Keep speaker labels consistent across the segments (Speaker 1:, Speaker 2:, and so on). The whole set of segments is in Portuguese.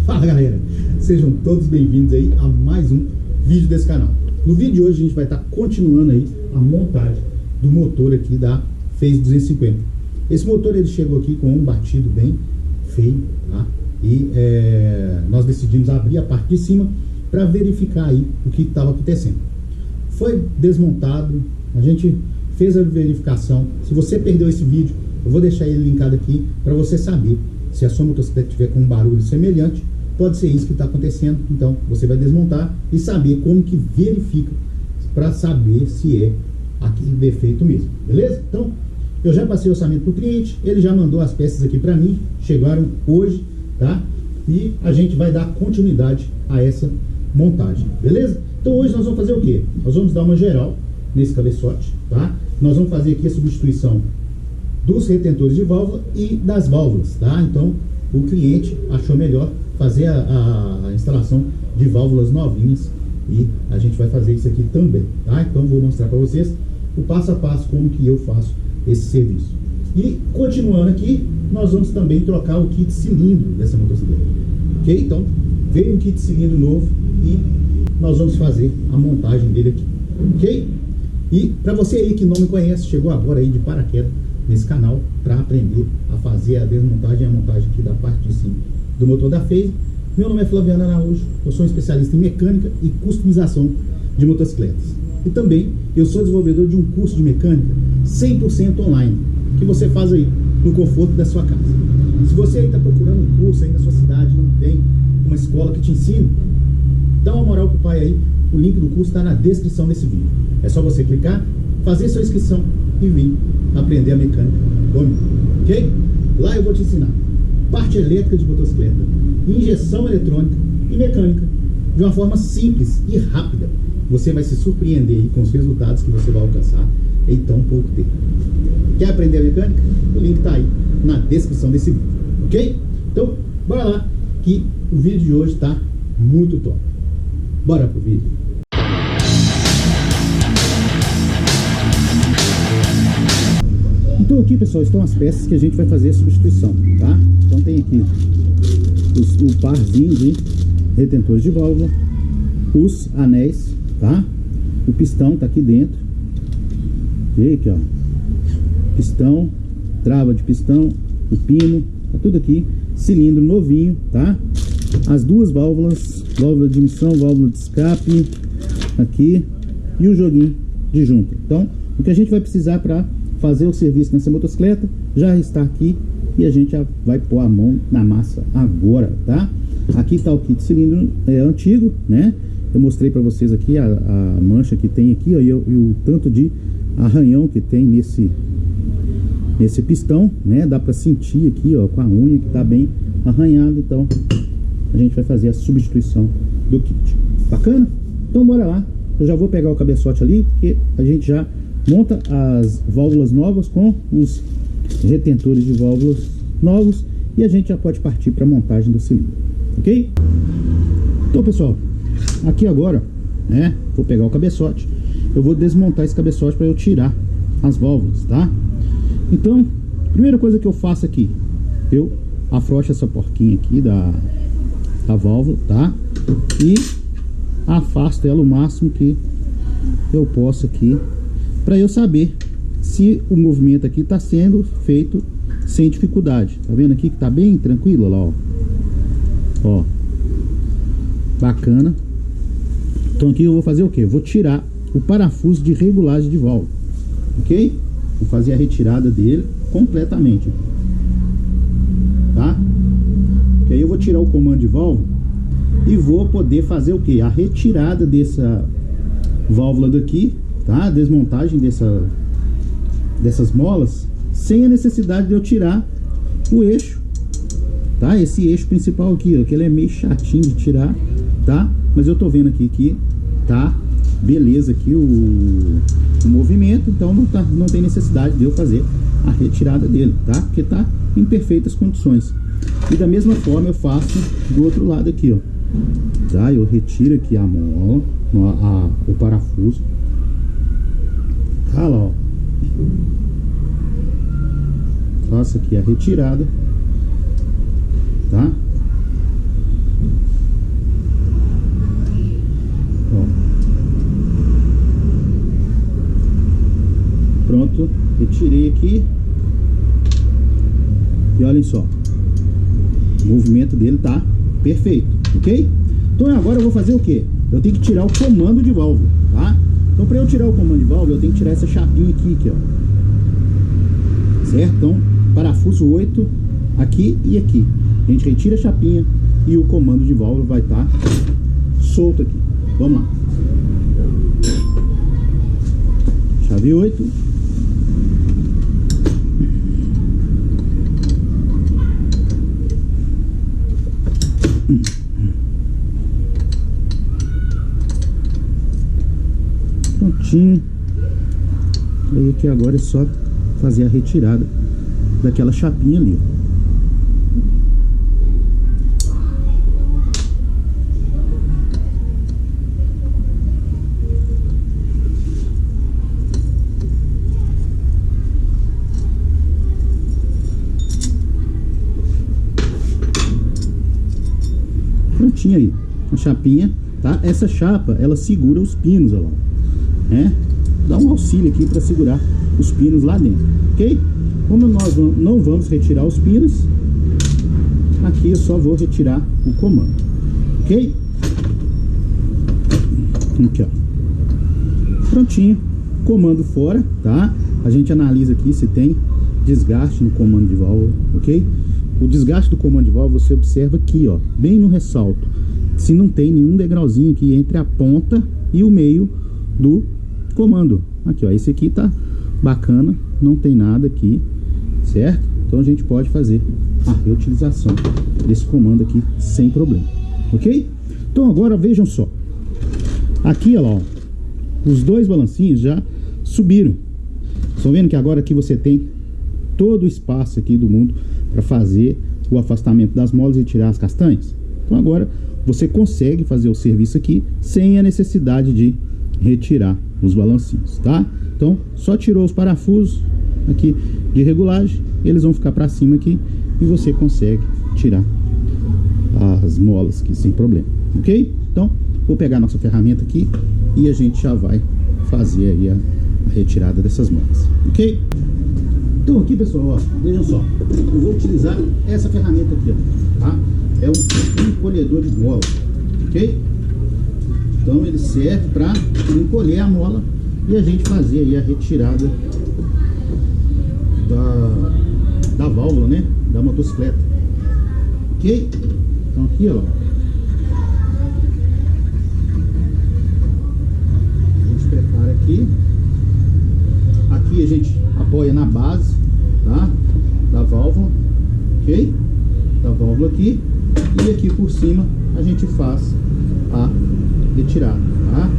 Speaker 1: Fala galera, sejam todos bem-vindos aí a mais um vídeo desse canal. No vídeo de hoje a gente vai estar continuando aí a montagem do motor aqui da Phase 250. Esse motor ele chegou aqui com um batido bem feio, tá? E nós decidimos abrir a parte de cima para verificar aí o que estava acontecendo. Foi desmontado, a gente fez a verificação. Se você perdeu esse vídeo, eu vou deixar ele linkado aqui para você saber se a sua motocicleta tiver com um barulho semelhante. Pode ser isso que está acontecendo. Então você vai desmontar e saber como que verifica para saber se é aquele defeito mesmo, beleza? Então eu já passei o orçamento para o cliente, ele já mandou as peças aqui para mim, chegaram hoje, tá? E a gente vai dar continuidade a essa montagem, beleza? Então hoje nós vamos fazer o que? Nós vamos dar uma geral nesse cabeçote, tá? Nós vamos fazer aqui a substituição dos retentores de válvula e das válvulas, tá? Então o cliente achou melhor fazer a instalação de válvulas novinhas e a gente vai fazer isso aqui também, tá? Então vou mostrar para vocês o passo a passo como que eu faço esse serviço. E continuando aqui, nós vamos também trocar o kit cilindro dessa motocicleta, ok? Então veio um kit cilindro novo e nós vamos fazer a montagem dele aqui, ok? E para você aí que não me conhece, chegou agora aí de paraquedas nesse canal para aprender a fazer a desmontagem e a montagem aqui da parte de cima do motor da Phase. Meu nome é Flaviano Araújo, eu sou um especialista em mecânica e customização de motocicletas. E também eu sou desenvolvedor de um curso de mecânica 100% online, que você faz aí no conforto da sua casa. Se você aí está procurando um curso aí na sua cidade, não tem uma escola que te ensine, dá uma moral pro pai aí, o link do curso está na descrição desse vídeo. É só você clicar, fazer sua inscrição e vir aprender a mecânica comigo, ok? Lá eu vou te ensinar parte elétrica de motocicleta, injeção eletrônica e mecânica de uma forma simples e rápida. Você vai se surpreender aí com os resultados que você vai alcançar em tão pouco tempo. Quer aprender a mecânica? O link está aí na descrição desse vídeo, ok? Então bora lá que o vídeo de hoje está muito top. Bora pro vídeo. Então aqui, pessoal, estão as peças que a gente vai fazer a substituição, tá? Então tem aqui o parzinho de retentores de válvula, os anéis, tá? O pistão tá aqui dentro. E aqui, ó, pistão, trava de pistão, o pino, tá tudo aqui, cilindro novinho, tá? As duas válvulas, válvula de emissão, válvula de escape, aqui, e o joguinho de junta. Então, o que a gente vai precisar para fazer o serviço nessa motocicleta já está aqui e a gente já vai pôr a mão na massa agora, tá? Aqui está o kit cilindro antigo, né? Eu mostrei para vocês aqui a mancha que tem aqui, ó, e o tanto de arranhão que tem nesse pistão, né? Dá para sentir aqui, ó, com a unha que tá bem arranhado. Então a gente vai fazer a substituição do kit. Bacana? Então bora lá. Eu já vou pegar o cabeçote ali, que a gente já monta as válvulas novas com os retentores de válvulas novos e a gente já pode partir para a montagem do cilindro, ok? Então, pessoal, aqui agora, né, vou pegar o cabeçote, eu vou desmontar esse cabeçote para eu tirar as válvulas, tá? Então, primeira coisa que eu faço aqui, eu afrouxo essa porquinha aqui da válvula, tá? E afasto ela o máximo que eu posso aqui, para eu saber se o movimento aqui está sendo feito sem dificuldade. Tá vendo aqui que tá bem tranquilo, lá, ó. Ó, bacana. Então aqui eu vou fazer o que? Vou tirar o parafuso de regulagem de válvula, ok? Vou fazer a retirada dele completamente, tá? Porque aí eu vou tirar o comando de válvula e vou poder fazer o que? A retirada dessa válvula daqui, tá? A desmontagem dessas molas sem a necessidade de eu tirar o eixo, tá? Esse eixo principal aqui, ó, que ele é meio chatinho de tirar, tá? Mas eu tô vendo aqui que tá beleza aqui o movimento, então não tem necessidade de eu fazer a retirada dele, tá? Porque tá em perfeitas condições. E da mesma forma eu faço do outro lado aqui, ó, tá? Eu retiro aqui a mola, o parafuso, tá lá, ó. Faço aqui a retirada, tá? retirei aqui. E olhem só, o movimento dele tá perfeito, ok? Então agora eu vou fazer o que? Eu tenho que tirar o comando de válvula, tá? Então para eu tirar o comando de válvula, eu tenho que tirar essa chapinha aqui, ó. Certo? Então, parafuso 8 aqui e aqui. A gente retira a chapinha e o comando de válvula vai estar solto aqui. Vamos lá. Chave 8. Prontinho. E aqui agora é só fazer a retirada daquela chapinha ali. Prontinho aí, a chapinha, tá? Essa chapa, ela segura os pinos, ó lá, né? Dá um auxílio aqui para segurar os pinos lá dentro, ok? Como nós não vamos retirar os pinos, aqui eu só vou retirar o comando, ok? Aqui, ó. Prontinho, comando fora, tá? A gente analisa aqui se tem desgaste no comando de válvula, ok? O desgaste do comando de válvula você observa aqui, ó, bem no ressalto, se não tem nenhum degrauzinho aqui entre a ponta e o meio do comando. Aqui, ó, esse aqui tá bacana, não tem nada aqui, certo? Então a gente pode fazer a reutilização desse comando aqui sem problema, ok? Então agora vejam só, aqui, ó, os dois balancinhos já subiram. Estão vendo que agora aqui você tem todo o espaço aqui do mundo para fazer o afastamento das molas e tirar as castanhas? Então agora você consegue fazer o serviço aqui sem a necessidade de retirar os balancinhos, tá? Então só tirou os parafusos aqui de regulagem, eles vão ficar para cima aqui e você consegue tirar as molas aqui sem problema, ok? Então vou pegar nossa ferramenta aqui e a gente já vai fazer aí a retirada dessas molas, ok? Então aqui, pessoal, ó, vejam só, eu vou utilizar essa ferramenta aqui, ó, tá? É um encolhedor de mola, ok? Então ele serve para encolher a mola e a gente fazer aí a retirada da válvula, né? Da motocicleta, ok? Então aqui, ó, a gente prepara aqui. Aqui a gente apoia na base, tá? Da válvula, ok? Da válvula aqui. E aqui por cima a gente faz a retirada, tá?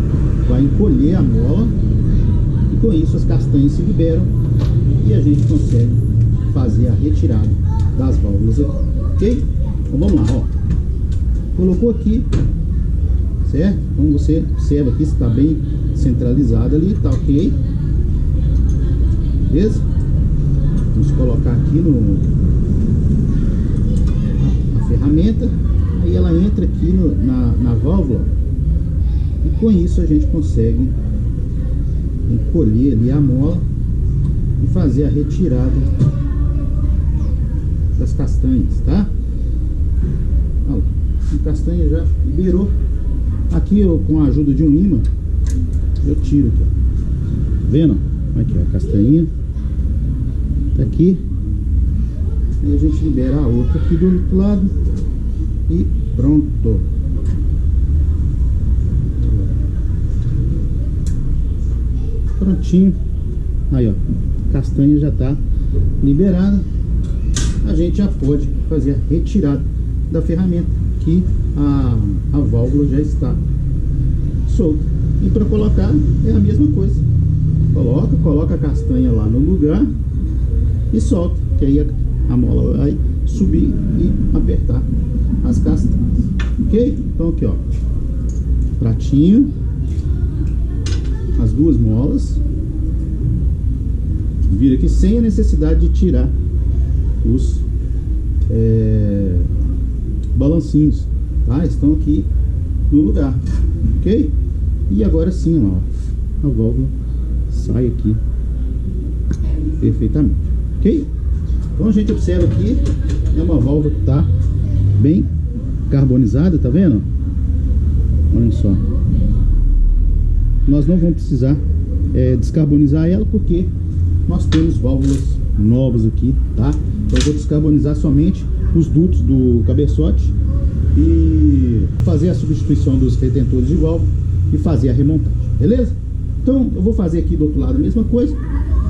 Speaker 1: Vai encolher a mola e com isso as castanhas se liberam e a gente consegue fazer a retirada das válvulas aqui, ok? Então vamos lá, ó. Colocou aqui, certo? Então você observa aqui se está bem centralizado ali, tá ok? Beleza? Vamos colocar aqui a ferramenta, aí ela entra aqui na válvula e com isso a gente consegue encolher ali a mola e fazer a retirada das castanhas, tá? Olha, a castanha já liberou. Aqui eu, com a ajuda de um ímã, eu tiro aqui, ó. Vendo? Aqui, ó, a castanha tá aqui e a gente libera a outra aqui do outro lado e pronto. Prontinho. Aí, ó, a castanha já tá liberada. A gente já pode fazer a retirada da ferramenta, que a válvula já está solta. E para colocar é a mesma coisa. Coloca a castanha lá no lugar e solta, que aí a mola vai subir e apertar as castanhas, ok? Então aqui, ó, pratinho, as duas molas, vira aqui sem a necessidade de tirar os balancinhos, tá? Estão aqui no lugar, ok? E agora sim, ó, a válvula sai aqui perfeitamente, ok? Então a gente observa aqui, é uma válvula que está bem carbonizada, tá vendo? Olha só. Nós não vamos precisar descarbonizar ela, porque nós temos válvulas novas aqui, tá? Então eu vou descarbonizar somente os dutos do cabeçote e fazer a substituição dos retentores de válvula e fazer a remontagem, beleza? Então eu vou fazer aqui do outro lado a mesma coisa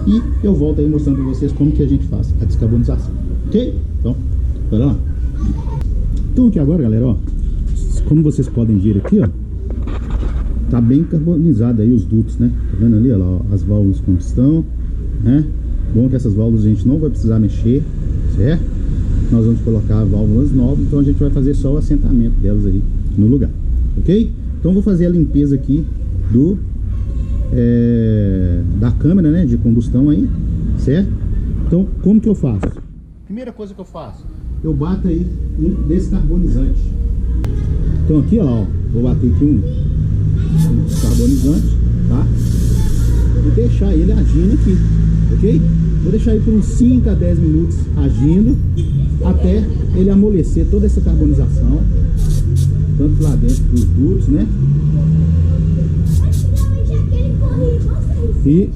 Speaker 1: e eu volto aí mostrando para vocês como que a gente faz a descarbonização, ok? Então, bora lá. Então aqui agora, galera, ó, como vocês podem ver aqui, ó, tá bem carbonizado aí os dutos, né? Tá vendo ali, ó, lá, ó, as válvulas como estão, né? Bom que essas válvulas a gente não vai precisar mexer, certo? Nós vamos colocar válvulas novas, então a gente vai fazer só o assentamento delas aí no lugar, ok? Então vou fazer a limpeza aqui da câmara, né, de combustão aí, certo? Então como que eu faço? Primeira coisa que eu faço, eu bato aí um descarbonizante. Então aqui, ó, vou bater aqui um descarbonizante, tá? E deixar ele agindo aqui, ok? Vou deixar aí por uns 5 a 10 minutos agindo, até ele amolecer toda essa carbonização, tanto lá dentro dos dutos, né? E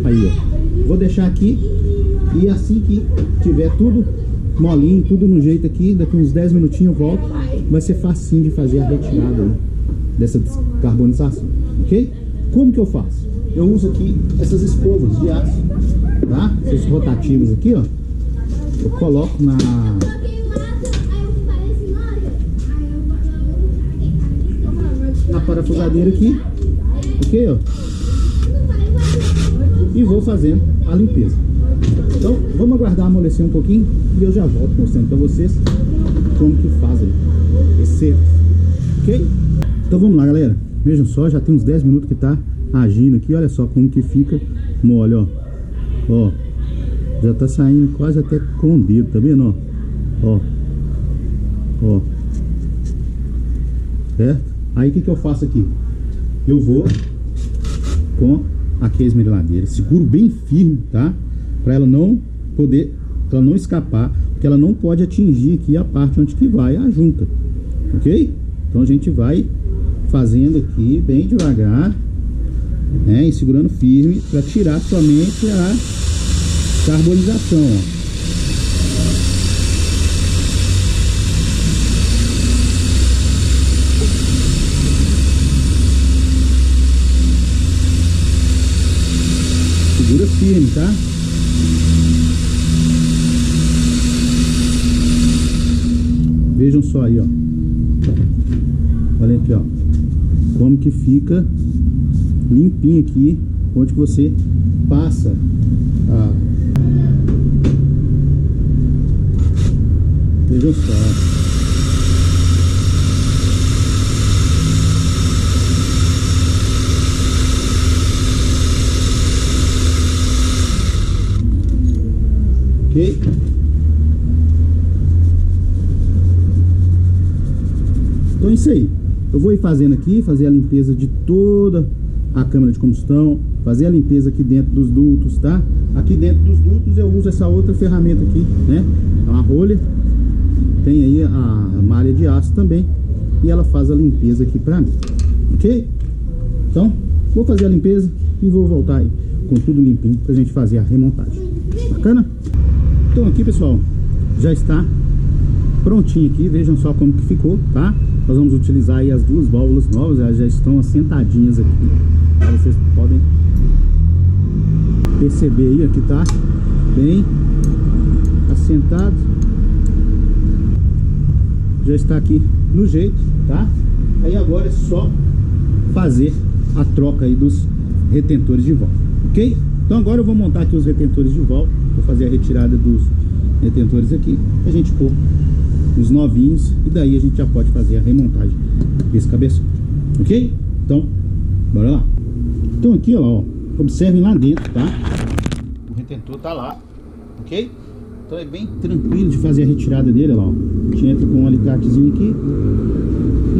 Speaker 1: aí, ó, vou deixar aqui, e assim que tiver tudo molinho, tudo no jeito aqui, daqui uns 10 minutinhos eu volto. Vai ser facinho de fazer a retirada aí dessa descarbonização, ok? Como que eu faço? Eu uso aqui essas escovas de aço, tá? Essas rotativas aqui, ó. Eu coloco na parafusadeira aqui, ok, ó? E vou fazendo a limpeza. Então, vamos aguardar amolecer um pouquinho e eu já volto mostrando para vocês como que faz aí esse serviço, ok? Então vamos lá, galera. Vejam só, já tem uns 10 minutos que tá agindo aqui. Olha só como que fica mole, ó. Ó, já tá saindo quase até com o dedo, tá vendo, ó? Ó, certo? Aí o que eu faço aqui? Eu vou com aqui a esmerilhadeira, seguro bem firme, tá? Para ela não escapar, porque ela não pode atingir aqui a parte onde que vai a junta, ok? Então a gente vai fazendo aqui bem devagar, né? E segurando firme para tirar somente a carbonização, ó. Segura firme, tá? Vejam só aí, ó. Olha aqui, ó. Como que fica limpinho aqui, onde que você passa a... Vejam só. Ok? Então é isso aí. Eu vou ir fazendo aqui, fazer a limpeza de toda a câmara de combustão, fazer a limpeza aqui dentro dos dutos, tá? Aqui dentro dos dutos eu uso essa outra ferramenta aqui, né? É uma rolha, tem aí a malha de aço também, e ela faz a limpeza aqui pra mim, ok? Então, vou fazer a limpeza e vou voltar aí com tudo limpinho pra gente fazer a remontagem. Bacana? Então aqui, pessoal, já está prontinho aqui, vejam só como que ficou, tá? Nós vamos utilizar aí as duas válvulas novas, elas já estão assentadinhas aqui, tá? Vocês podem perceber aí, aqui tá bem assentado, já está aqui no jeito, tá? Aí agora é só fazer a troca aí dos retentores de válvula, ok? Então agora eu vou montar aqui os retentores de válvula, vou fazer a retirada dos retentores aqui, a gente pôr os novinhos, e daí a gente já pode fazer a remontagem desse cabeçote, ok? Então, bora lá. Então aqui, ó, observem lá dentro, tá? O retentor tá lá, ok? Então é bem tranquilo de fazer a retirada dele, ó. A gente entra com um alicatezinho aqui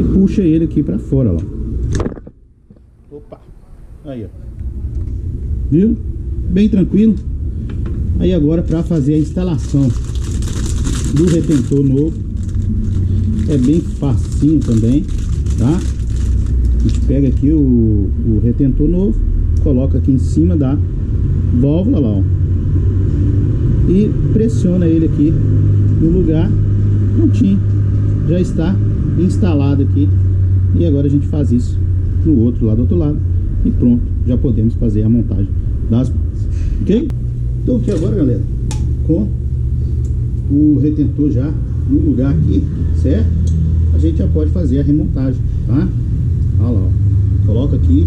Speaker 1: e puxa ele aqui pra fora, ó. Opa! Aí, ó. Viu? bem tranquilo. Aí agora para fazer a instalação do retentor novo, é bem facinho também, tá? A gente pega aqui o retentor novo, coloca aqui em cima da válvula lá, ó, e pressiona ele aqui no lugar, prontinho, já está instalado aqui. E agora a gente faz isso no outro lado, do outro lado, e pronto, já podemos fazer a montagem das bases, ok? Então aqui agora, galera, com o retentor já no lugar aqui, certo? A gente já pode fazer a remontagem, tá? Olha lá, ó. Coloca aqui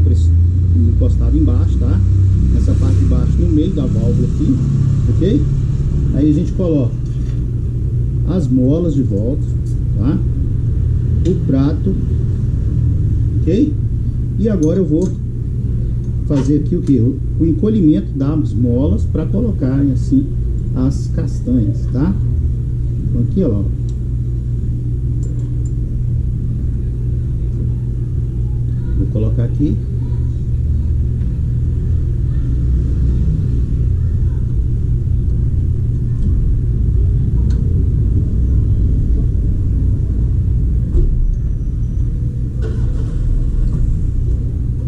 Speaker 1: encostado embaixo, tá? Essa parte de baixo no meio da válvula aqui, ok? Aí a gente coloca as molas de volta, tá? O prato, ok? E agora eu vou fazer aqui o que? O encolhimento das molas para colocarem assim as castanhas, tá? Então aqui, ó. Vou colocar aqui.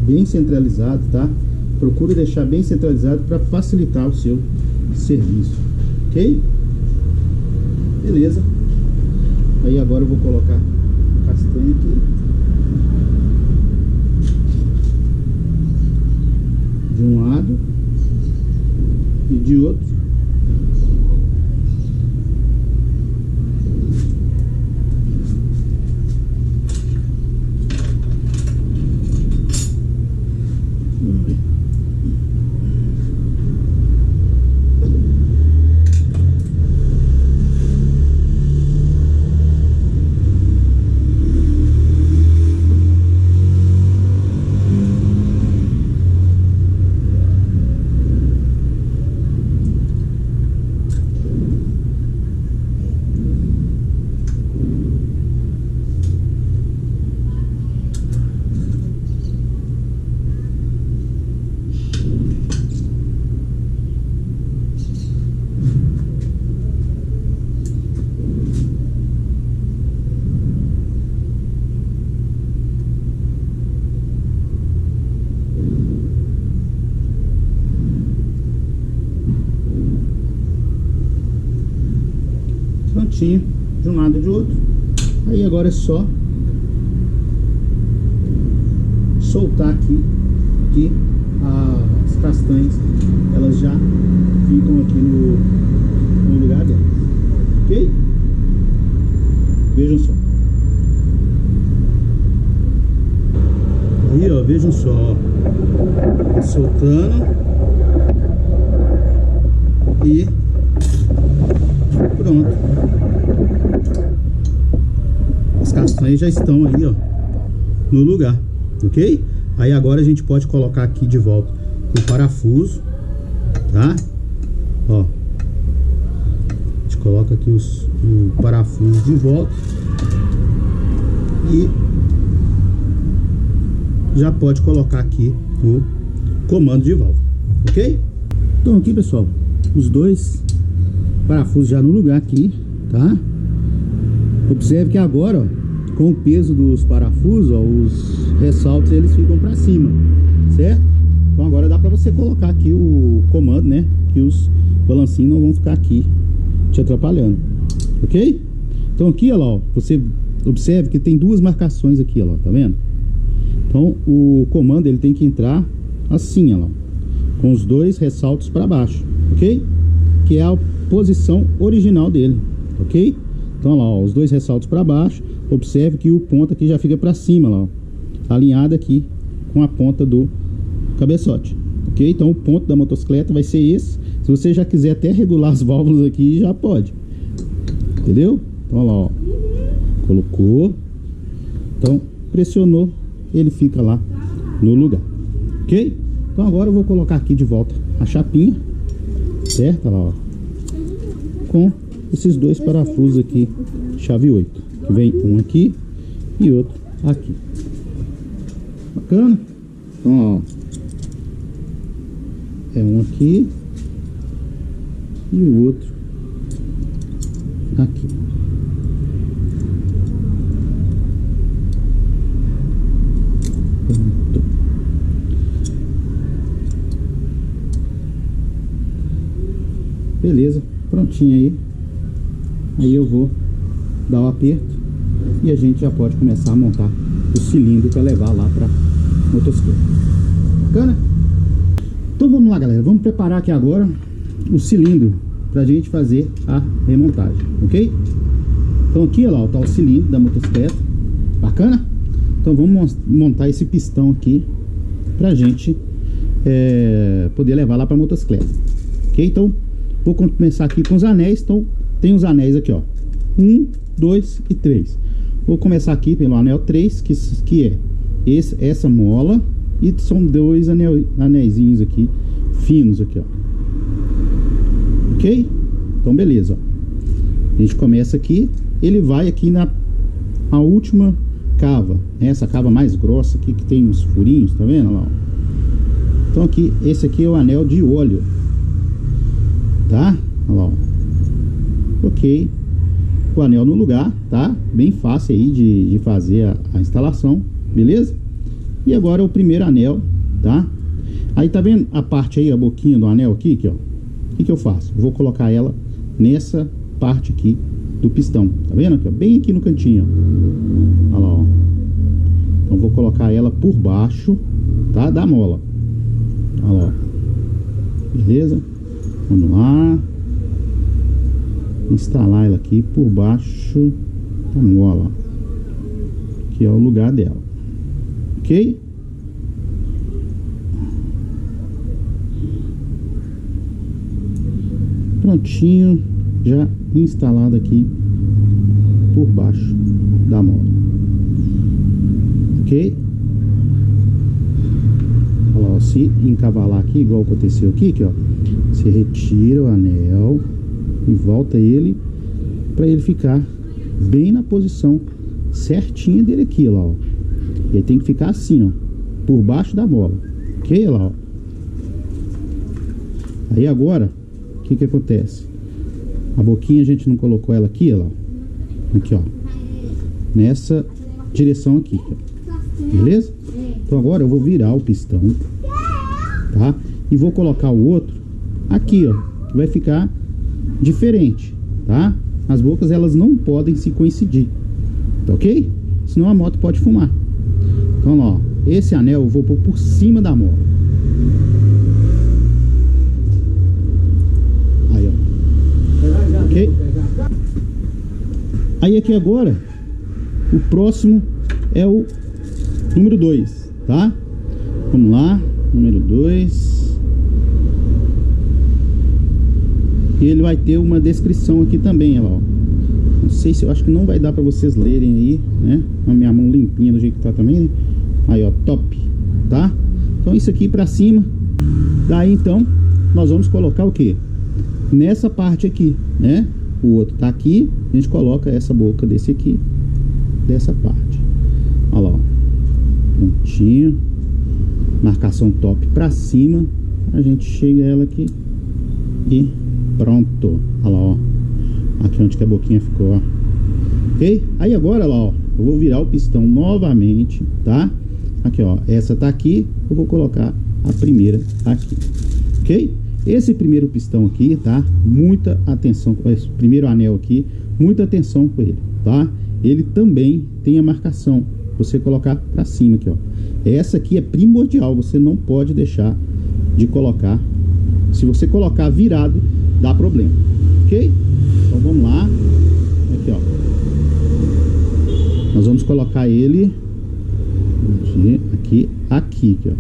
Speaker 1: Bem centralizado, tá? Procure deixar bem centralizado para facilitar o seu serviço, ok? Beleza. Aí agora eu vou colocar a castanha aqui. De um lado e de outro. Prontinho, de um lado e de outro. Aí agora é só soltar aqui, que as castanhas elas já ficam aqui no lugar delas, ok? Vejam só. Aí, ó, vejam só, ó. Soltando e pronto. As castanhas já estão aí, ó, no lugar, ok? Aí agora a gente pode colocar aqui de volta o parafuso, tá? Ó, a gente coloca aqui o parafuso de volta e já pode colocar aqui o comando de válvula, ok? Então aqui, pessoal, os dois parafusos já no lugar aqui, tá? Observe que agora, ó, com o peso dos parafusos, ó, os ressaltos eles ficam para cima, certo? Então agora dá para você colocar aqui o comando, né? Que os balancinhos não vão ficar aqui te atrapalhando, ok? Então aqui, ó lá, ó, você observe que tem duas marcações aqui, ó lá, tá vendo? Então o comando ele tem que entrar assim, ó lá, com os dois ressaltos para baixo, ok? Que é a posição original dele, ok? Então lá, ó, os dois ressaltos para baixo. Observe que o ponto aqui já fica para cima lá, ó, alinhado aqui com a ponta do cabeçote, ok? Então o ponto da motocicleta vai ser esse. Se você já quiser até regular as válvulas aqui, já pode, entendeu? Então lá, ó, colocou, então pressionou, ele fica lá no lugar, ok? Então agora eu vou colocar aqui de volta a chapinha, certo? Olha lá, ó, com esses dois parafusos aqui, chave 8, que vem um aqui e outro aqui. Bacana? Então, ó, é um aqui e o outro aqui. Pronto. Beleza, prontinho aí. Aí eu vou dar o aperto e a gente já pode começar a montar o cilindro para levar lá para motocicleta. Bacana? Então vamos lá, galera, vamos preparar aqui agora o cilindro para a gente fazer a remontagem, ok? Então aqui, ó lá, tá o cilindro da motocicleta. Bacana? Então vamos montar esse pistão aqui pra gente poder levar lá pra motocicleta, ok? Então vou começar aqui com os anéis. Então tem os anéis aqui, ó, 1, 2 e 3. Vou começar aqui pelo anel 3, que é essa mola, e são dois anéisinhos aqui finos aqui, ó, ok? Então beleza, ó. A gente começa aqui, ele vai aqui na última cava, essa cava mais grossa aqui que tem uns furinhos, tá vendo lá, ó? Então aqui, esse aqui é o anel de óleo, tá? Olha lá, ó. Ok, o anel no lugar, tá? Bem fácil aí de fazer a instalação, beleza? E agora o primeiro anel, tá? Aí tá vendo a parte aí, a boquinha do anel aqui, ó? O que eu faço? Eu vou colocar ela nessa parte aqui do pistão, tá vendo aqui, ó? Bem aqui no cantinho, ó. Olha lá, ó. Então vou colocar ela por baixo, tá? Da mola. Olha lá, ó. Beleza? Vamos lá. Instalar ela aqui por baixo da mola, que é o lugar dela, ok? Prontinho, já instalado aqui por baixo da mola, ok? Olha lá, ó, se encavalar aqui igual aconteceu aqui, ó, você retira o anel e volta ele para ele ficar bem na posição certinha dele aqui, ó, ó. Ele tem que ficar assim, ó, por baixo da mola, ok? Lá, ó. Aí agora o que acontece? A boquinha a gente não colocou ela aqui, ó, aqui, ó, nessa direção aqui, ó. Beleza? Então agora eu vou virar o pistão, tá? E vou colocar o outro aqui, ó, que vai ficar diferente, tá? As bocas elas não podem se coincidir, tá ok? Senão a moto pode fumar. Então, ó, esse anel eu vou pôr por cima da mola. Aí, ó. Ok? Aí aqui agora, o próximo é o número 2, tá? Vamos lá, número 2. E ele vai ter uma descrição aqui também, ó. Não sei se eu acho que não vai dar pra vocês lerem aí, né? A minha mão limpinha do jeito que tá também, né? Aí, ó, top, tá? Então isso aqui pra cima. Daí então nós vamos colocar o que? Nessa parte aqui, né? O outro tá aqui, a gente coloca essa boca desse aqui, dessa parte. Olha lá, ó. Prontinho. Marcação top pra cima. A gente chega ela aqui e pronto. Olha lá, ó. Aqui onde que a boquinha ficou, ó. Ok? Aí agora, lá, ó, eu vou virar o pistão novamente, tá? Aqui, ó, essa tá aqui, eu vou colocar a primeira aqui, ok? Esse primeiro pistão aqui, tá? Muita atenção com esse primeiro anel aqui, muita atenção com ele, tá? Ele também tem a marcação, você colocar pra cima aqui, ó. Essa aqui é primordial, você não pode deixar de colocar. Se você colocar virado, dá problema, ok? Então vamos lá, aqui, ó. Nós vamos colocar ele aqui, ó.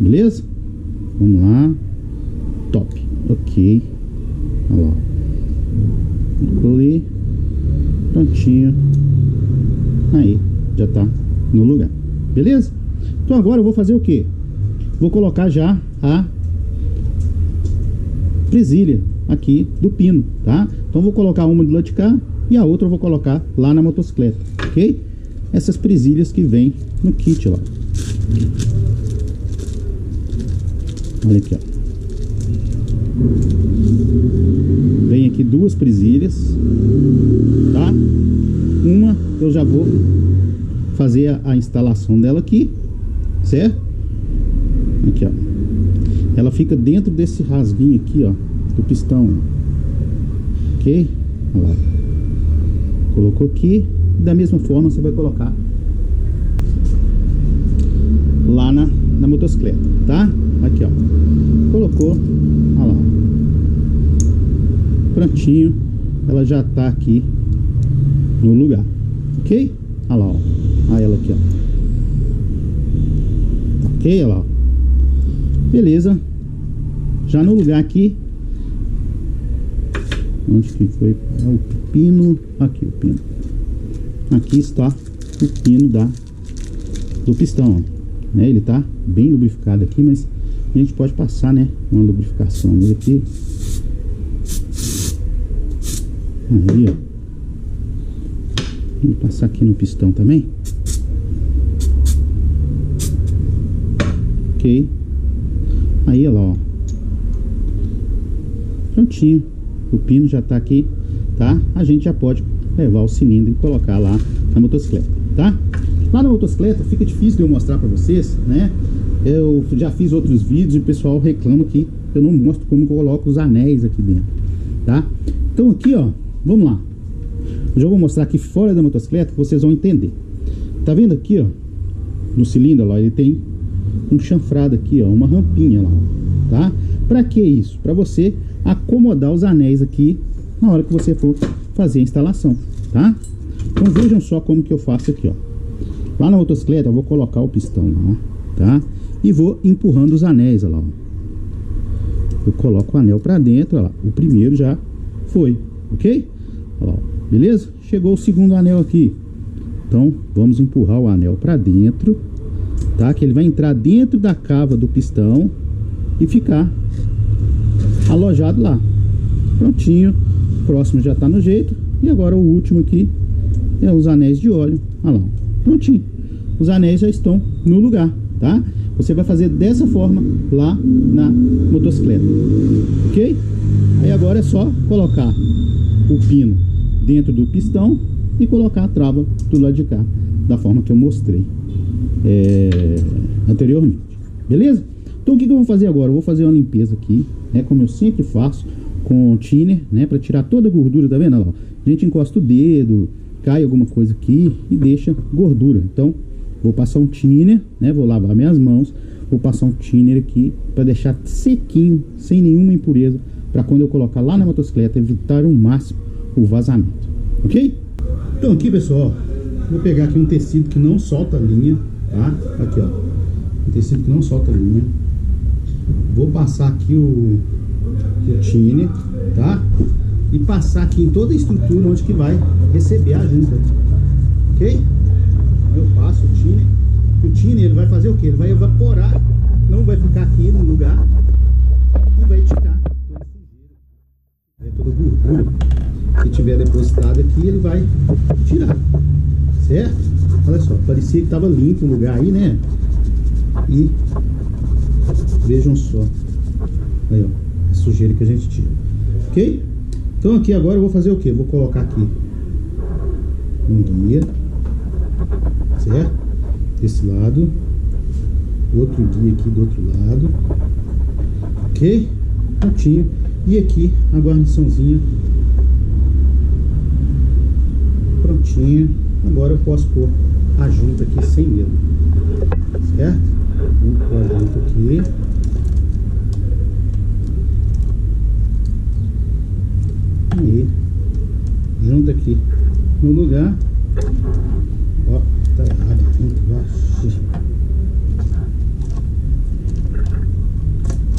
Speaker 1: Beleza? Vamos lá. Top. Ok. Olha lá. Colei. Prontinho. Aí, já tá no lugar. Beleza? Então agora eu vou fazer o que? Vou colocar já a presilha aqui do pino, tá? Então vou colocar uma do lado de cá e a outra eu vou colocar lá na motocicleta, ok? Essas presilhas que vem no kit, ó. Olha aqui, ó. Vem aqui duas presilhas, tá? Uma eu já vou fazer a instalação dela aqui, certo? Aqui, ó. Ela fica dentro desse rasguinho aqui, ó, do pistão. Ok? Olha lá. Colocou aqui. Da mesma forma você vai colocar lá na motocicleta, tá? Aqui, ó. Colocou. Olha lá. Prontinho. Ela já tá aqui no lugar. Ok? Olha lá, ó. Olha ela aqui, ó. Ok? Olha lá, ó. Beleza. Já no lugar aqui. Onde que foi? É o pino. Aqui o pino. Aqui está o pino do pistão, ó, né? Ele tá bem lubrificado aqui, mas a gente pode passar, né, uma lubrificação nele aqui. Aí, ó. Vou passar aqui no pistão também. Ok. Aí, olha lá, ó. Prontinho. O pino já tá aqui, tá? A gente já pode levar o cilindro e colocar lá na motocicleta, tá? Lá na motocicleta fica difícil de eu mostrar pra vocês, né? Eu já fiz outros vídeos e o pessoal reclama que eu não mostro como eu coloco os anéis aqui dentro, tá? Então aqui, ó, vamos lá. Eu já vou mostrar aqui fora da motocicleta que vocês vão entender. Tá vendo aqui, ó, no cilindro, ó, ele tem um chanfrado aqui, ó, uma rampinha lá, tá? Pra que isso? Pra você acomodar os anéis aqui na hora que você for fazer a instalação, tá? Então vejam só como que eu faço aqui, ó. Lá na motocicleta eu vou colocar o pistão lá, ó, tá? E vou empurrando os anéis, ó lá, ó. Eu coloco o anel pra dentro, ó lá. O primeiro já foi, ok? Ó lá, ó. Beleza? Chegou o segundo anel aqui. Então vamos empurrar o anel pra dentro, tá? Que ele vai entrar dentro da cava do pistão e ficar alojado lá. Prontinho. O próximo já tá no jeito. E agora o último aqui é os anéis de óleo. Olha lá. Prontinho. Os anéis já estão no lugar, tá? Você vai fazer dessa forma lá na motocicleta. Ok? Aí agora é só colocar o pino dentro do pistão e colocar a trava do lado de cá, da forma que eu mostrei anteriormente. Beleza? Então o que eu vou fazer agora? Eu vou fazer uma limpeza aqui, né, como eu sempre faço, com thinner, né, para tirar toda a gordura, tá vendo? Olha lá, a gente encosta o dedo, cai alguma coisa aqui e deixa gordura. Então vou passar um thinner, né, vou lavar minhas mãos, vou passar um thinner aqui para deixar sequinho, sem nenhuma impureza, para quando eu colocar lá na motocicleta evitar ao máximo o vazamento, ok? Então aqui, pessoal, vou pegar aqui um tecido que não solta a linha, tá? Aqui, ó, um tecido que não solta a linha. Vou passar aqui o thinner, tá? E passar aqui em toda a estrutura onde que vai receber a junta, ok? Aí eu passo o thinner. O thinner, ele vai fazer o que? Ele vai evaporar, não vai ficar aqui no lugar e vai tirar toda a sujeira, toda a gordura que tiver depositada aqui, ele vai tirar, certo? Olha só, parecia que estava limpo o lugar aí, né? E vejam só aí, ó, a sujeira que a gente tira, ok? Então aqui agora eu vou fazer o que? Vou colocar aqui um guia, certo? Desse lado, outro guia aqui do outro lado, ok? Prontinho. E aqui a guarniçãozinha prontinha. Agora eu posso pôr a junta aqui sem medo, certo? Vamos pôr a junta aqui. Aí, junta aqui no lugar. Ó, tá errado, muito baixo.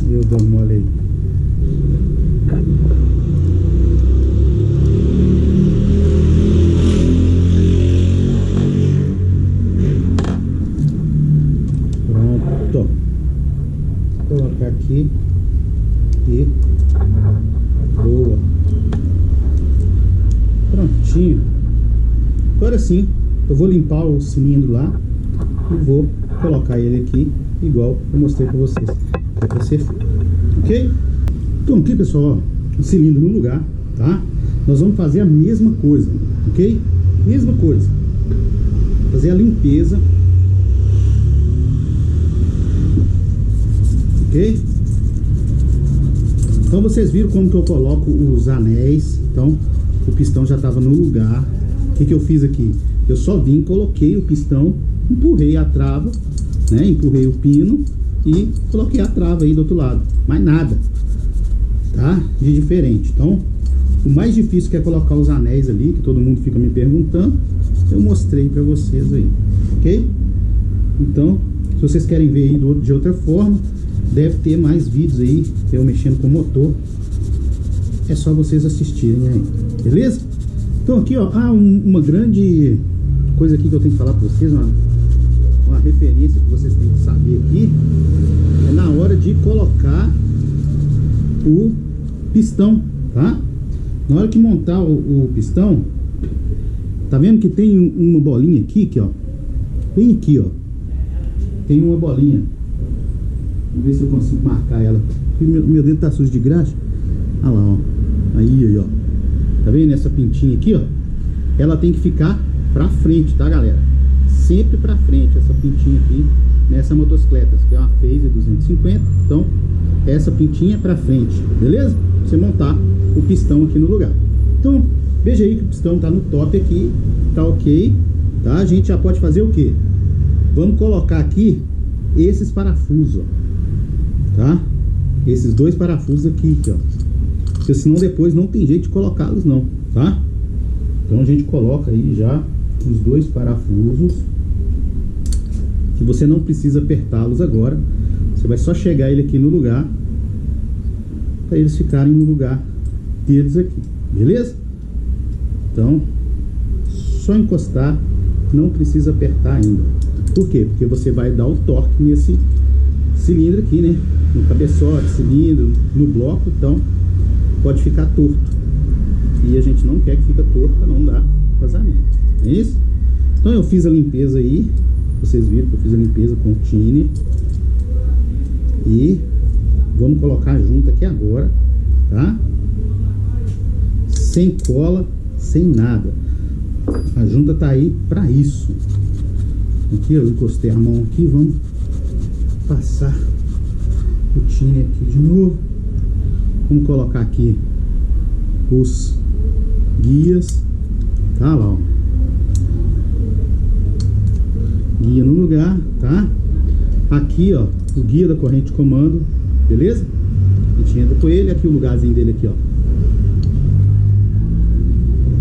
Speaker 1: Eu dou mole aí. Pronto. Vou colocar aqui e boa. Prontinho. Agora sim, eu vou limpar o cilindro lá e vou colocar ele aqui igual eu mostrei para vocês. É para ser feito, ok? Então aqui, pessoal, ó, o cilindro no lugar, tá? Nós vamos fazer a mesma coisa, ok? Mesma coisa. Fazer a limpeza. Ok? Então vocês viram como que eu coloco os anéis. Então o pistão já estava no lugar. O que eu fiz aqui? Eu só vim, coloquei o pistão, empurrei a trava, né? Empurrei o pino e coloquei a trava aí do outro lado. Mais nada, tá? De diferente. Então o mais difícil que é colocar os anéis ali, que todo mundo fica me perguntando, eu mostrei para vocês aí, ok? Então, se vocês querem ver aí de outra forma, deve ter mais vídeos aí, eu mexendo com o motor. É só vocês assistirem aí, beleza? Então aqui, ó, uma grande coisa aqui que eu tenho que falar para vocês, uma referência que vocês têm que saber aqui, é na hora de colocar o pistão, tá? Na hora que montar o pistão, tá vendo que tem uma bolinha aqui, ó, bem aqui, ó, tem uma bolinha. Vamos ver se eu consigo marcar ela. Meu dedo tá sujo de graxa. Olha lá, ó. Aí, ó. Tá vendo essa pintinha aqui, ó? Ela tem que ficar pra frente, tá, galera? Sempre pra frente, essa pintinha aqui, nessa motocicleta, que é uma Phaser 250. Então, essa pintinha pra frente, beleza? Pra você montar o pistão aqui no lugar. Então, veja aí que o pistão tá no top aqui, tá ok, tá? A gente já pode fazer o quê? Vamos colocar aqui esses parafusos, ó, tá? Esses dois parafusos aqui, ó, porque senão depois não tem jeito de colocá-los não, tá? Então a gente coloca aí já os dois parafusos, que você não precisa apertá-los agora, você vai só chegar ele aqui no lugar, para eles ficarem no lugar deles aqui, beleza? Então, só encostar, não precisa apertar ainda. Por quê? Porque você vai dar o torque nesse cilindro aqui, né? No cabeçote, cilindro, no bloco, então pode ficar torto. E a gente não quer que fique torto para não dar vazamento. É isso? Então eu fiz a limpeza aí. Vocês viram que eu fiz a limpeza com o thinner. E vamos colocar junto aqui agora, tá? Sem cola, sem nada. A junta tá aí para isso. Aqui eu encostei a mão aqui, vamos passar o thinner aqui de novo. Vamos colocar aqui os guias, tá lá, ó. Guia no lugar, tá? Aqui, ó, o guia da corrente de comando, beleza? A gente entra com ele, aqui o lugarzinho dele aqui, ó.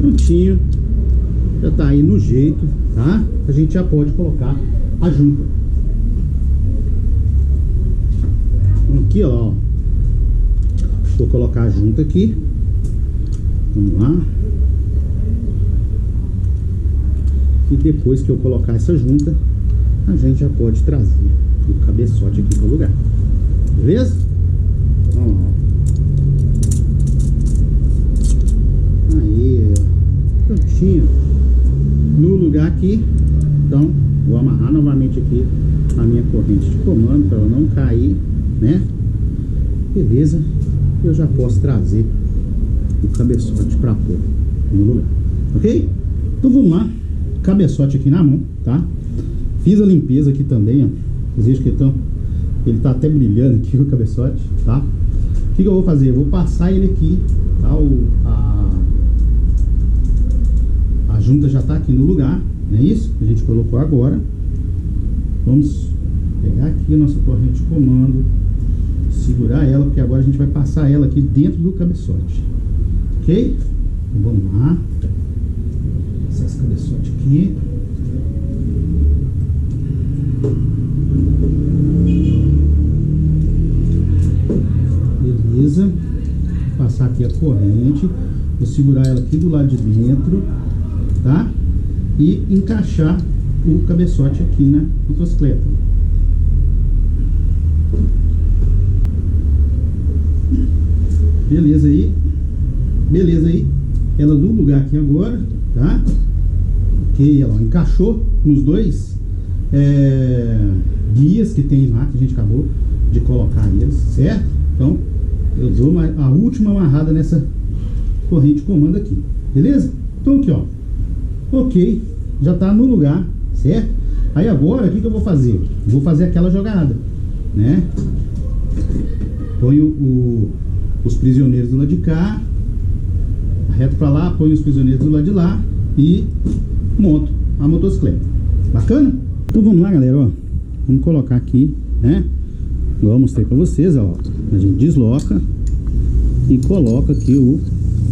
Speaker 1: Prontinho. Já tá aí no jeito, tá? A gente já pode colocar a junta. Aqui, ó. Vou colocar a junta aqui. Vamos lá. E depois que eu colocar essa junta, a gente já pode trazer o cabeçote aqui para o lugar. Beleza? Vamos lá. Aí, prontinho. No lugar aqui, então vou amarrar novamente aqui a minha corrente de comando para ela não cair, né? Beleza, eu já posso trazer o cabeçote para pôr no lugar, ok? Então vamos lá, cabeçote aqui na mão, tá? Fiz a limpeza aqui também, ó. Vocês viram que ele tá até brilhando aqui o cabeçote, tá? O que eu vou fazer? Eu vou passar ele aqui, tá? A junta já está aqui no lugar, não é isso? A gente colocou agora. Vamos pegar aqui a nossa corrente de comando, segurar ela, porque agora a gente vai passar ela aqui dentro do cabeçote, ok? Então vamos lá, passar esse cabeçote aqui. Beleza, vou passar aqui a corrente, vou segurar ela aqui do lado de dentro, tá? E encaixar o cabeçote aqui na motocicleta. Beleza aí, beleza aí. Ela no lugar aqui agora, tá? Ok, ela encaixou nos dois guias que tem lá, que a gente acabou de colocar eles, certo? Então, eu dou a última amarrada nessa corrente de comando aqui, beleza? Então aqui, ó, ok, já tá no lugar, certo? Aí agora, o que eu vou fazer? Vou fazer aquela jogada, né? Ponho os prisioneiros do lado de cá, reto pra lá, ponho os prisioneiros do lado de lá e monto a motocicleta. Bacana? Então vamos lá, galera, ó. Vamos colocar aqui, né? Igual eu mostrei pra vocês, ó. A gente desloca e coloca aqui o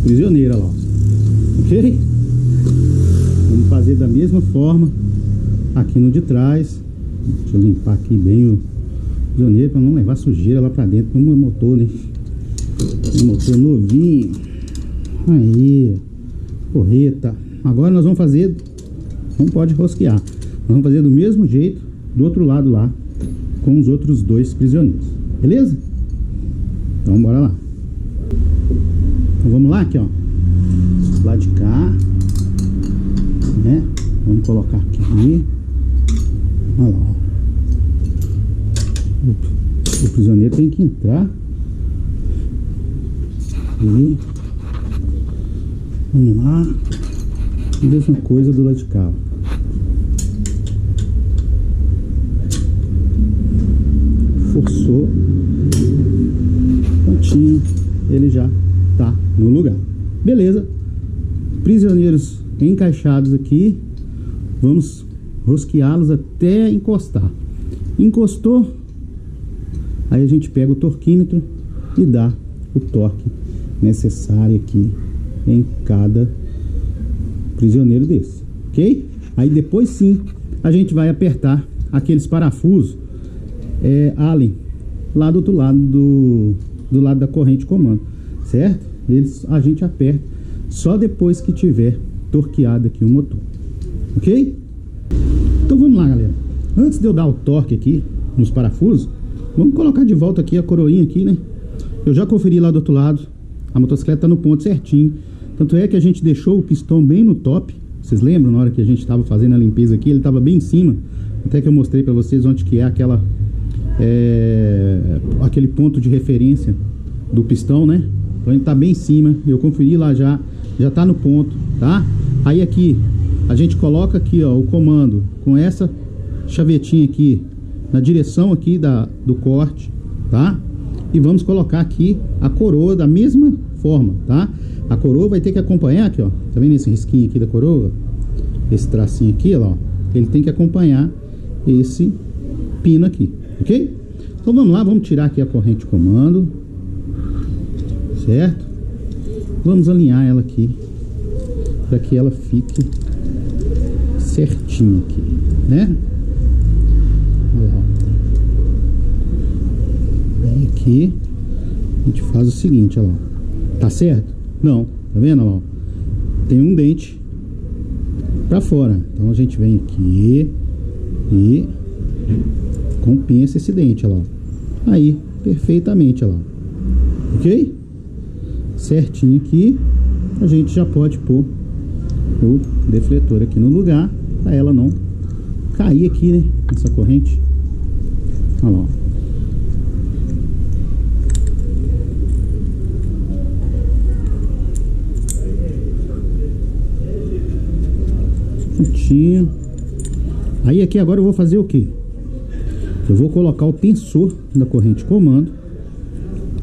Speaker 1: prisioneiro, ó. Ok? Vamos fazer da mesma forma aqui no de trás. Deixa eu limpar aqui bem o prisioneiro para não levar sujeira lá pra dentro do meu motor, né? Um motor novinho. Aí, porreta. Agora nós vamos fazer, não pode rosquear, nós vamos fazer do mesmo jeito do outro lado lá, com os outros dois prisioneiros, beleza? Então bora lá. Então vamos lá aqui, ó, lá de cá, né? Vamos colocar aqui. Olha lá, ó. O prisioneiro tem que entrar e vamos lá. Mesma coisa do lado de cá. Forçou. Prontinho. Ele já tá no lugar. Beleza. Prisioneiros encaixados aqui. Vamos rosqueá-los até encostar. Encostou. Aí a gente pega o torquímetro e dá o torque necessário aqui em cada prisioneiro desse, ok? Aí depois sim a gente vai apertar aqueles parafusos Allen lá do outro lado do lado da corrente de comando, certo? Eles a gente aperta só depois que tiver torqueado aqui o motor, ok? Então vamos lá, galera. Antes de eu dar o torque aqui nos parafusos, vamos colocar de volta aqui a coroinha aqui, né? Eu já conferi lá do outro lado, a motocicleta tá no ponto certinho. Tanto é que a gente deixou o pistão bem no top. Vocês lembram na hora que a gente estava fazendo a limpeza aqui? Ele estava bem em cima. Até que eu mostrei para vocês onde que é aquele ponto de referência do pistão, né? Então ele tá bem em cima. Eu conferi lá já tá no ponto, tá? Aí aqui a gente coloca aqui, ó, o comando com essa chavetinha aqui na direção aqui do corte, tá? E vamos colocar aqui a coroa da mesma forma, tá? A coroa vai ter que acompanhar aqui, ó. Tá vendo esse risquinho aqui da coroa? Esse tracinho aqui, ó. Ele tem que acompanhar esse pino aqui, ok? Então vamos lá, vamos tirar aqui a corrente de comando, certo? Vamos alinhar ela aqui para que ela fique certinho aqui, né? Olha lá, ó. Aí aqui a gente faz o seguinte, olha lá. Tá certo? Não, tá vendo, ó? Tem um dente pra fora. Então a gente vem aqui e compensa esse dente, ó. Aí, perfeitamente, ó. Ok? Certinho aqui, a gente já pode pôr o defletor aqui no lugar, pra ela não cair aqui, né? Essa corrente. Olha lá, ó. Aí aqui agora eu vou fazer o que? Eu vou colocar o tensor da corrente de comando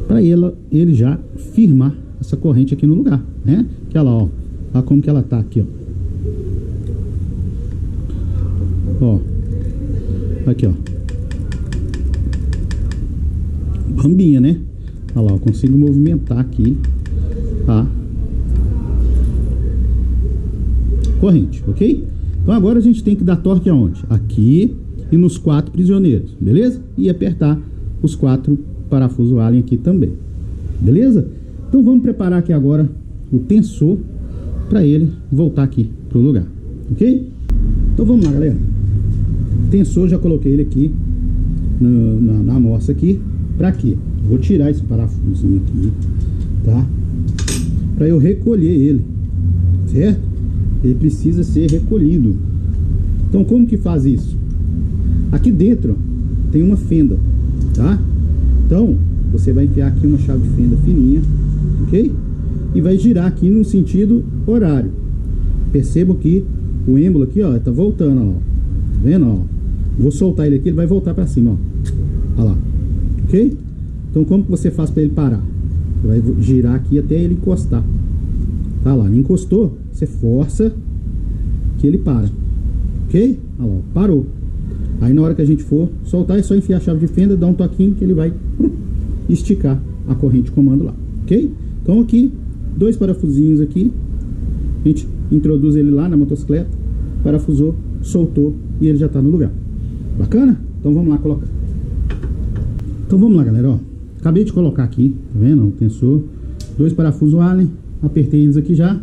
Speaker 1: para ele já firmar essa corrente aqui no lugar, né? Que ela, ó, olha como que ela tá aqui, ó. Aqui, ó. Bambinha, né? Olha lá, eu consigo movimentar aqui a corrente, ok? Então agora a gente tem que dar torque aonde? Aqui e nos 4 prisioneiros, beleza? E apertar os 4 parafusos Allen aqui também, beleza? Então vamos preparar aqui agora o tensor para ele voltar aqui pro lugar, ok? Então vamos lá, galera. O tensor, já coloquei ele aqui na amostra aqui. Para quê? Vou tirar esse parafusinho aqui, tá? Para eu recolher ele, certo? Ele precisa ser recolhido. Então como que faz isso? Aqui dentro, ó, tem uma fenda, tá? Então você vai enfiar aqui uma chave de fenda fininha, ok? E vai girar aqui no sentido horário. Percebam que o êmbolo aqui, ó, tá voltando, ó. Tá vendo, ó? Vou soltar ele aqui, ele vai voltar para cima, ó. Olha lá, ok? Então como que você faz para ele parar? Você vai girar aqui até ele encostar. Tá lá, encostou, você força que ele para, ok? Olha lá, parou. Aí na hora que a gente for soltar, é só enfiar a chave de fenda, dar um toquinho que ele vai esticar a corrente de comando lá, ok? Então aqui, 2 parafusinhos aqui, a gente introduz ele lá na motocicleta, parafusou, soltou e ele já está no lugar. Bacana? Então vamos lá colocar. Então vamos lá, galera, ó. Acabei de colocar aqui, tá vendo? O tensor, 2 parafusos Allen, apertei eles aqui já.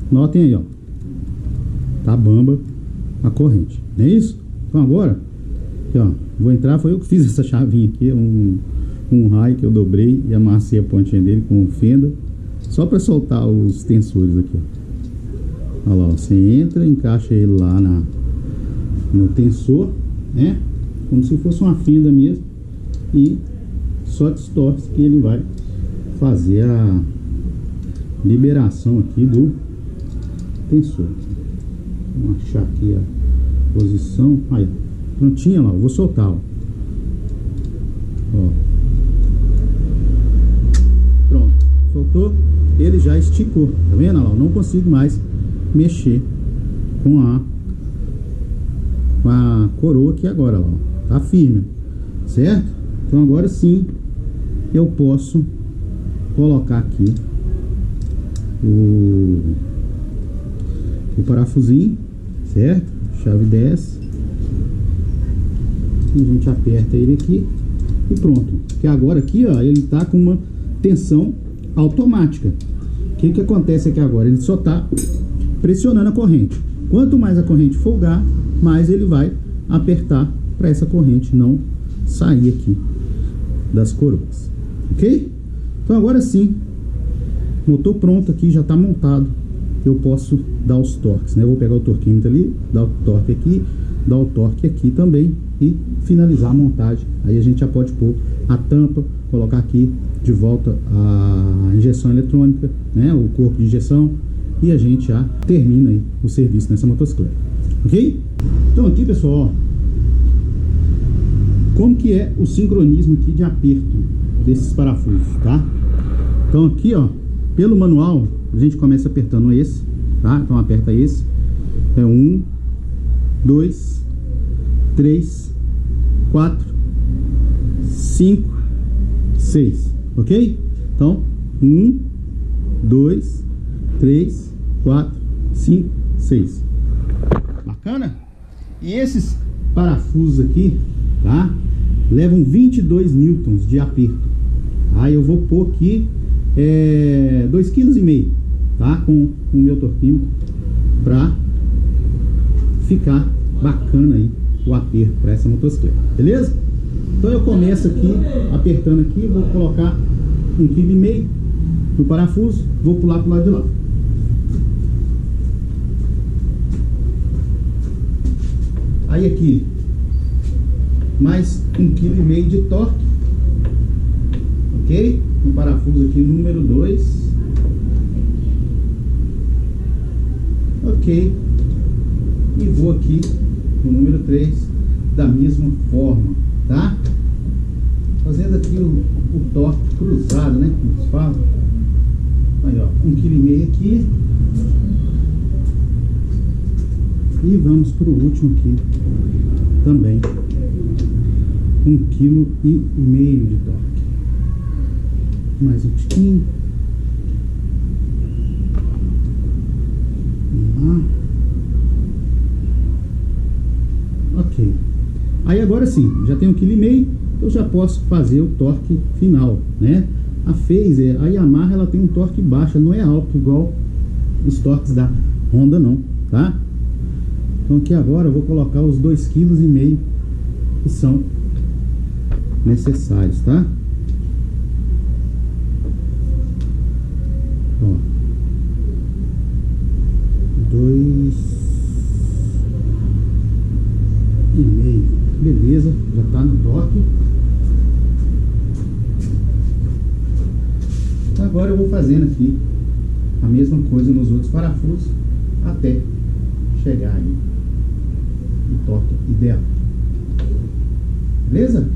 Speaker 1: Notem aí, ó. Tá bamba a corrente, não é isso? Então agora, aqui, ó, vou entrar, foi eu que fiz essa chavinha aqui, um raio que eu dobrei e amassei a pontinha dele com fenda, só para soltar os tensores aqui, ó. Olha lá, ó, você entra, encaixa ele lá no tensor, né? Como se fosse uma fenda mesmo, e só distorce que ele vai fazer a liberação aqui do tensor. Vamos achar aqui a posição. Aí, prontinha lá, eu vou soltar, ó. Ó. Pronto, soltou, ele já esticou, tá vendo? Olha lá, eu não consigo mais mexer com a coroa aqui agora, ó. Tá firme, certo? Então agora sim eu posso colocar aqui o parafusinho, certo? Chave 10. A gente aperta ele aqui e pronto. Que agora aqui, ó, ele tá com uma tensão automática. O que acontece aqui agora? Ele só tá pressionando a corrente. Quanto mais a corrente folgar, mais ele vai apertar para essa corrente não sair aqui das coroas, ok? Então agora sim, motor pronto aqui, já está montado. Eu posso dar os torques, né? Eu vou pegar o torquímetro ali, dar o torque aqui, dar o torque aqui também e finalizar a montagem. Aí a gente já pode pôr a tampa, colocar aqui de volta a injeção eletrônica, né? O corpo de injeção, e a gente já termina aí o serviço nessa motocicleta, ok? Então aqui, pessoal, ó, como que é o sincronismo aqui de aperto desses parafusos, tá? Então aqui, ó, pelo manual, a gente começa apertando esse, tá? Então aperta esse, é 1, 2, 3, 4, 5, 6, ok? Então, 1, 2, 3, 4, 5, 6. Bacana? E esses parafusos aqui, tá? Levam 22 newtons de aperto. Aí eu vou pôr aqui 2,5 kg, tá? Com o meu torquímetro, pra ficar bacana aí o aperto para essa motocicleta, beleza? Então eu começo aqui apertando aqui, vou colocar 1,5 kg no parafuso, vou pular pro lado de lá. Aí aqui mais 1,5 kg de torque, ok? No parafuso aqui número 2, ok? E vou aqui no número 3 da mesma forma, tá? Fazendo aqui o torque cruzado, né? Como se fala. Aí, ó, 1,5 kg aqui. E vamos para o último aqui também. 1,5 kg de torque. Mais um tiquinho. Vamos lá. Ok. Aí agora sim, já tem 1,5 kg, eu já posso fazer o torque final, né? A Phaser, a Yamaha, ela tem um torque baixo, não é alto igual os torques da Honda não, tá? Então aqui agora eu vou colocar os 2,5 kg que são necessários, tá? Ó, 2,5, beleza, já tá no torque. Agora eu vou fazendo aqui a mesma coisa nos outros parafusos até chegar aí no torque ideal. Beleza?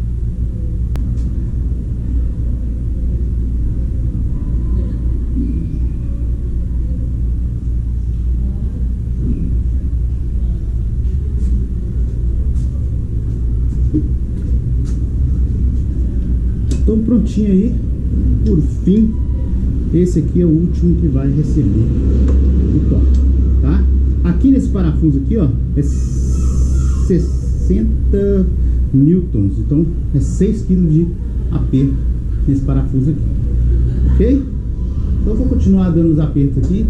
Speaker 1: Então prontinho aí. Por fim, esse aqui é o último que vai receber o torque, tá? Aqui nesse parafuso aqui, ó, é 60 newtons, então é 6 kg de aperto nesse parafuso aqui, ok? Então eu vou continuar dando os apertos aqui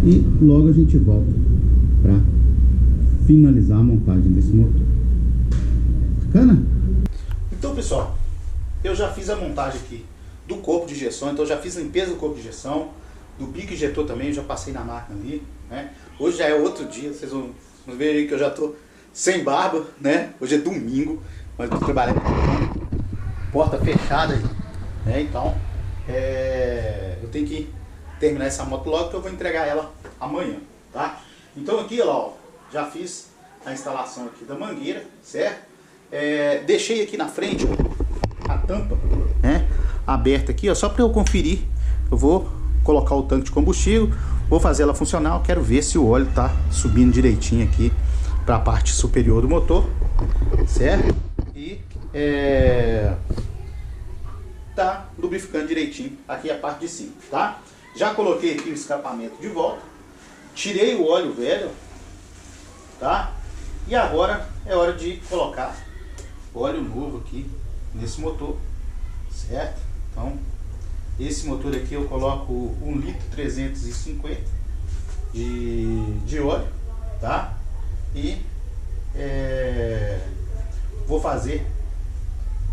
Speaker 1: e logo a gente volta para finalizar a montagem desse motor. Bacana? Então, pessoal, eu já fiz a montagem aqui do corpo de injeção, então eu já fiz a limpeza do corpo de injeção, do bico injetor também, eu já passei na máquina ali, né? Hoje já é outro dia, vocês vão ver aí que eu já tô sem barba, né? Hoje é domingo, mas eu tô trabalhando com porta fechada aí, né? Então, eu tenho que terminar essa moto logo, que eu vou entregar ela amanhã, tá? Então aqui, ó, já fiz a instalação aqui da mangueira, certo? Deixei aqui na frente, ó, a tampa, né, aberta aqui, ó, só para eu conferir. Eu vou colocar o tanque de combustível, vou fazer ela funcionar. Eu quero ver se o óleo tá subindo direitinho aqui para a parte superior do motor, certo? E tá lubrificando direitinho aqui a parte de cima, tá? Já coloquei aqui o escapamento de volta, tirei o óleo velho, tá? E agora é hora de colocar óleo novo aqui nesse motor, certo? Então, esse motor aqui eu coloco 1,350 litros de óleo, tá? E vou fazer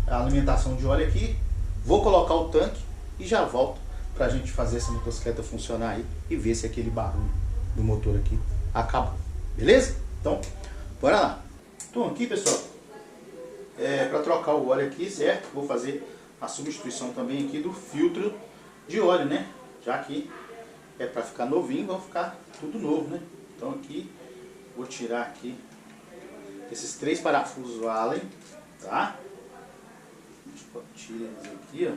Speaker 1: a alimentação de óleo aqui, vou colocar o tanque e já volto pra gente fazer essa motocicleta funcionar aí e ver se aquele barulho do motor aqui acabou, beleza? Então, bora lá. Então aqui, pessoal, para trocar o óleo aqui, certo? Vou fazer a substituição também aqui do filtro de óleo, né? Já que é para ficar novinho, vai ficar tudo novo, né? Então aqui, vou tirar aqui esses 3 parafusos Allen, tá? Tira eles aqui, ó.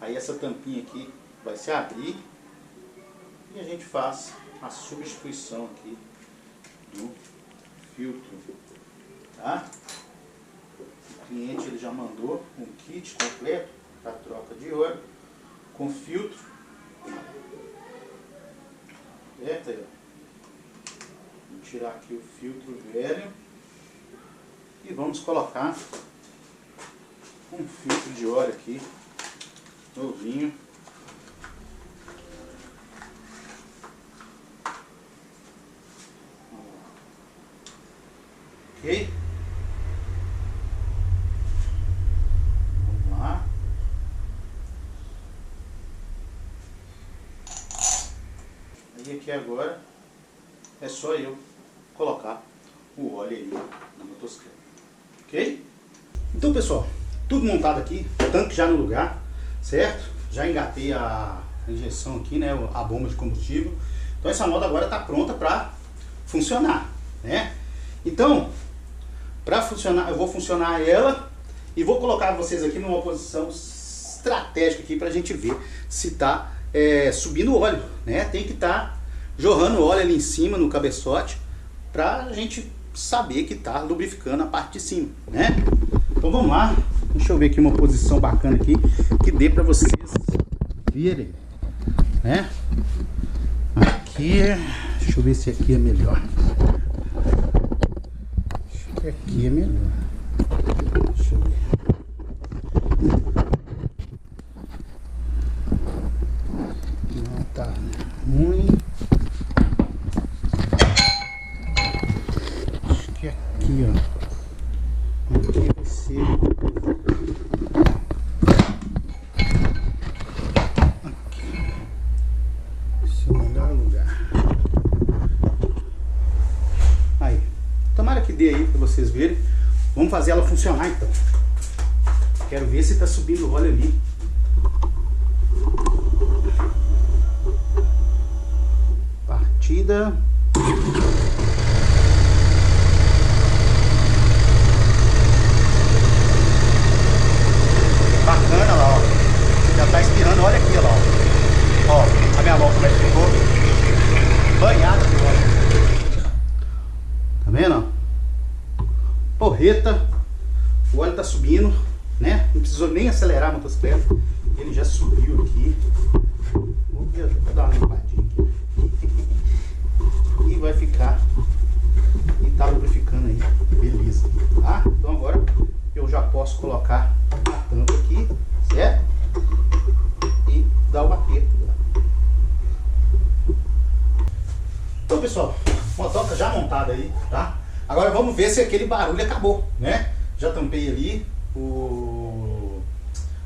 Speaker 1: Aí essa tampinha aqui vai se abrir e a gente faz a substituição aqui do filtro, tá? O cliente ele já mandou um kit completo para troca de óleo com filtro, certo? Aí, ó. Vou tirar aqui o filtro velho e vamos colocar um filtro de óleo aqui novinho. Ok? Vamos lá. Aí aqui agora é só eu colocar o óleo aí na motocicleta. Ok? Então, pessoal, tudo montado aqui, tanque já no lugar, certo? Já engatei a injeção aqui, né? A bomba de combustível. Então essa moto agora está pronta para funcionar, né? Então, para funcionar, eu vou funcionar ela e vou colocar vocês aqui numa posição estratégica aqui para a gente ver se está subindo óleo, né? Tem que estar jorrando óleo ali em cima no cabeçote para a gente saber que está lubrificando a parte de cima, né? Então vamos lá, deixa eu ver aqui uma posição bacana aqui que dê para vocês verem, né? Aqui, deixa eu ver se aqui é melhor. Acho que aqui é melhor. Deixa eu ver. Não tá ruim. Acho que aqui, ó. Aqui vai ser. Aqui. Esse é o melhor lugar. Aí. Tomara que dê aí pra vocês verem. Vamos fazer ela funcionar então. Quero ver se tá subindo óleo ali mexida. Bacana lá, ó. Já tá inspirando, olha aqui, ó. Ó, a minha mão como é que ficou banhada de óleo. Tá vendo? Porreta. O óleo tá subindo, né? Não precisou nem acelerar a motocicleta. Ele já subiu aqui. Vou dar uma limpadinha aqui. E vai ficar. E tá lubrificando aí. Beleza. Tá? Então agora eu já posso colocar a tampa aqui, certo? E dar o aperto. Então, pessoal, motoca já montada aí, tá? Agora vamos ver se aquele barulho acabou, né? Já tampei ali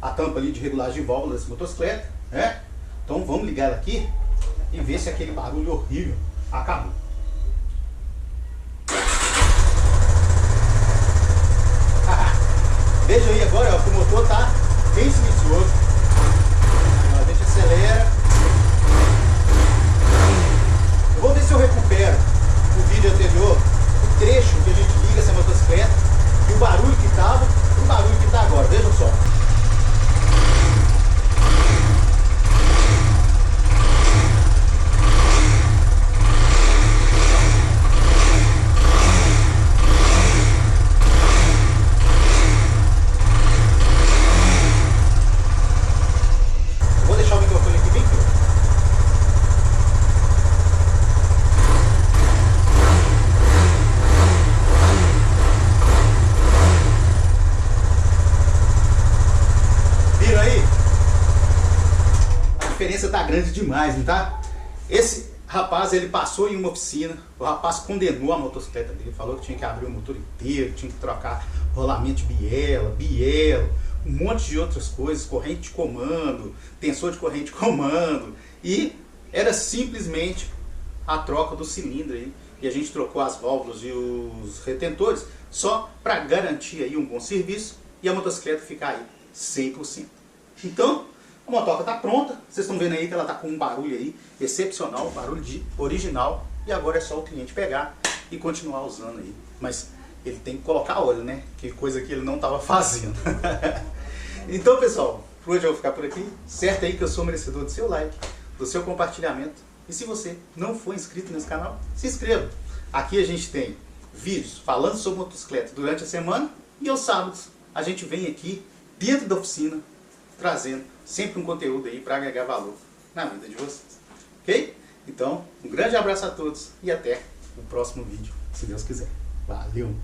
Speaker 1: a tampa ali de regulagem de válvula dessa motocicleta, né? Então vamos ligar ela aqui e ver se aquele barulho horrível acabou. Veja aí agora, ó, que o motor tá bem silencioso. A gente acelera. Eu vou ver se eu recupero o vídeo anterior, o trecho que a gente liga essa motocicleta e o barulho que tava e o barulho que tá agora. Vejam só. A diferença tá grande demais, não tá? Esse rapaz, ele passou em uma oficina, o rapaz condenou a motocicleta dele, falou que tinha que abrir o motor inteiro, tinha que trocar rolamento de biela, um monte de outras coisas, corrente de comando, tensor de corrente de comando, e era simplesmente a troca do cilindro aí, e a gente trocou as válvulas e os retentores só para garantir aí um bom serviço e a motocicleta ficar aí 100%. Então, a motoca está pronta, vocês estão vendo aí que ela está com um barulho aí excepcional, barulho de original, e agora é só o cliente pegar e continuar usando aí. Mas ele tem que colocar óleo, né? Que coisa que ele não estava fazendo. Então, pessoal, por hoje eu vou ficar por aqui. Certo aí que eu sou merecedor do seu like, do seu compartilhamento. E se você não for inscrito nesse canal, se inscreva. Aqui a gente tem vídeos falando sobre motocicleta durante a semana e aos sábados a gente vem aqui dentro da oficina trazendo sempre um conteúdo aí para agregar valor na vida de vocês. Ok? Então, um grande abraço a todos e até o próximo vídeo, se Deus quiser. Valeu!